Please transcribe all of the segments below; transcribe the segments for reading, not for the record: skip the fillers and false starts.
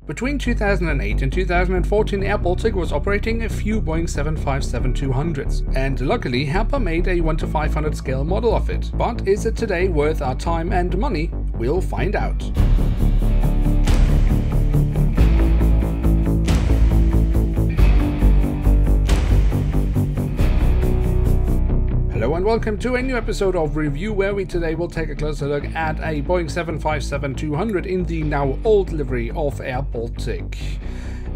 Between 2008 and 2014, Air Baltic was operating a few Boeing 757-200s, and luckily Herpa made a 1:500 scale model of it. But is it today worth our time and money? We'll find out. Hello and welcome to a new episode of Review, where we today will take a closer look at a Boeing 757-200 in the now old livery of Air Baltic.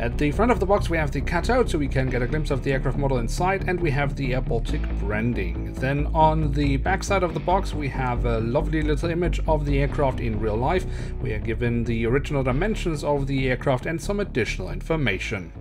At the front of the box we have the cutout, so we can get a glimpse of the aircraft model inside, and we have the Air Baltic branding. Then on the back side of the box we have a lovely little image of the aircraft in real life. We are given the original dimensions of the aircraft and some additional information.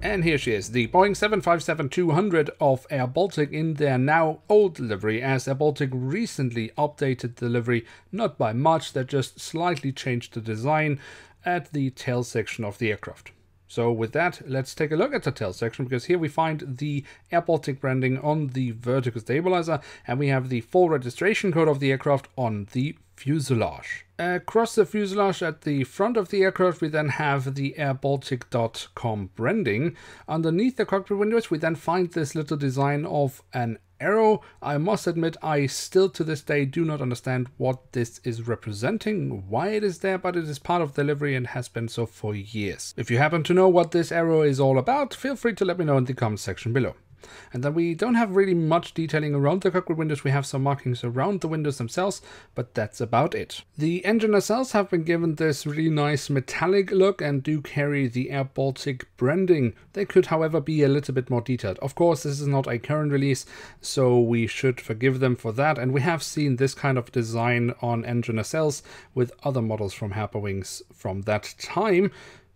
And here she is, the Boeing 757-200 of Air Baltic in their now old livery, as Air Baltic recently updated the livery, not by much, they just slightly changed the design at the tail section of the aircraft. So with that, let's take a look at the tail section, because here we find the Air Baltic branding on the vertical stabilizer, and we have the full registration code of the aircraft on the fuselage. Across the fuselage at the front of the aircraft we then have the airbaltic.com branding. Underneath the cockpit windows we then find this little design of an arrow. I must admit I still to this day do not understand what this is representing, why it is there, but it is part of the livery and has been so for years. If you happen to know what this arrow is all about, feel free to let me know in the comment section below. And then we don't have really much detailing around the cockpit windows. We have some markings around the windows themselves, but that's about it. The engine nacelles have been given this really nice metallic look and do carry the Air Baltic branding. They could, however, be a little bit more detailed. Of course, this is not a current release, so we should forgive them for that. And we have seen this kind of design on engine nacelles with other models from Herpa Wings from that time,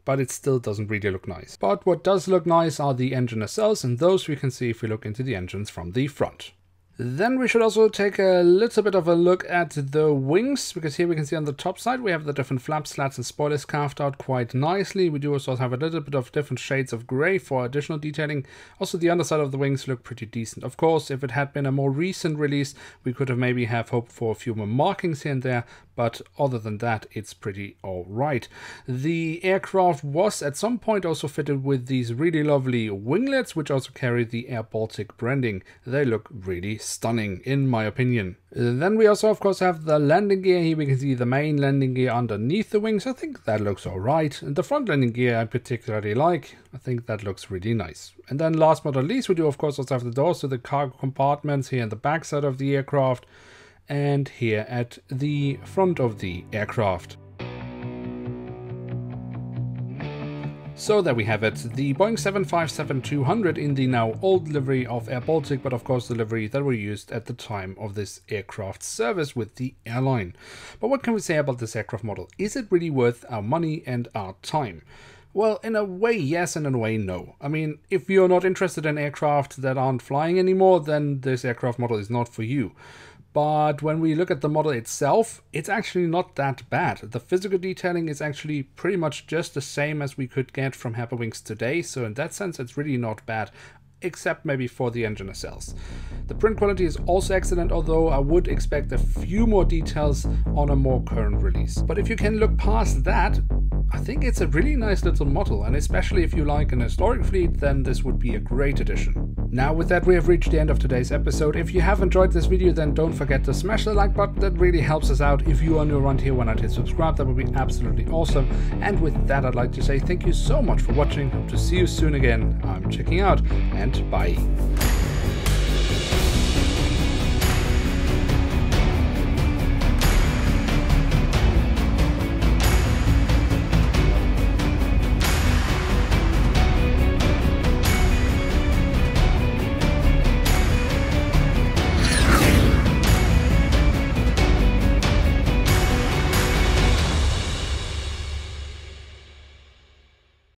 but it still doesn't really look nice. But what does look nice are the engine nacelles, and those we can see if we look into the engines from the front. Then we should also take a little bit of a look at the wings, because here we can see on the top side we have the different flaps, slats and spoilers carved out quite nicely. We do also have a little bit of different shades of grey for additional detailing. Also the underside of the wings look pretty decent. Of course, if it had been a more recent release we could have maybe hoped for a few more markings here and there, but other than that it's pretty alright. The aircraft was at some point also fitted with these really lovely winglets, which also carry the Air Baltic branding. They look really stunning in my opinion. Then we also of course have the landing gear. Here we can see the main landing gear underneath the wings. I think that looks alright. And the front landing gear I particularly like. I think that looks really nice. And then last but not least we do of course also have the doors to the cargo compartments here in the back side of the aircraft and here at the front of the aircraft. So there we have it, the Boeing 757-200 in the now old livery of Air Baltic, but of course the livery that were used at the time of this aircraft service with the airline. But what can we say about this aircraft model? Is it really worth our money and our time? Well, in a way yes, and in a way no. I mean, if you're not interested in aircraft that aren't flying anymore, then this aircraft model is not for you. But when we look at the model itself, it's actually not that bad. The physical detailing is actually pretty much just the same as we could get from Herpa Wings today, so in that sense it's really not bad, except maybe for the engine nacelles. The print quality is also excellent, although I would expect a few more details on a more current release. But if you can look past that, I think it's a really nice little model, and especially if you like an historic fleet, then this would be a great addition. Now with that we have reached the end of today's episode. If you have enjoyed this video, then don't forget to smash the like button, that really helps us out. If you are new around here, why not hit subscribe, that would be absolutely awesome. And with that I'd like to say thank you so much for watching, hope to see you soon again. I'm checking out, and bye.